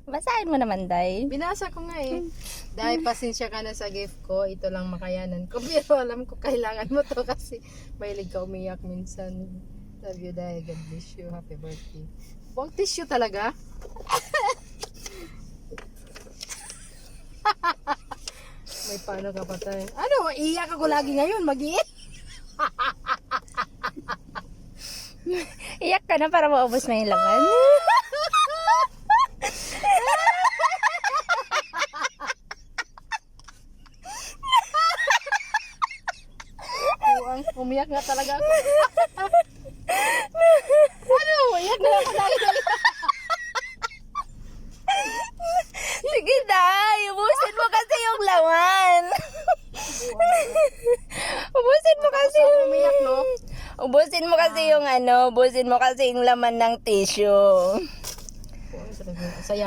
Basahin mo naman, Day. Binasa ko nga eh. Dahil pasensya ka na sa gift ko, ito lang makayanan ko. Pero alam ko kailangan mo to kasi mahilig ka umiyak minsan. Love you, Day. God bless you. Happy birthday. Huwag tissue talaga. May paano ka pa tayo. Ano, iiyak ako lagi ngayon. Mag-iyak. Iyak ka na para maubos mo yung laman. Umiyak nga talaga ako. Ano, iyak na ako lagi. Sige, Day. Ubusin mo kasi yung laman. Ubusin mo kasi Gusto ko umiyak, no? Ubusin mo kasi yung ubusin mo kasi yung laman ng tissue. Saya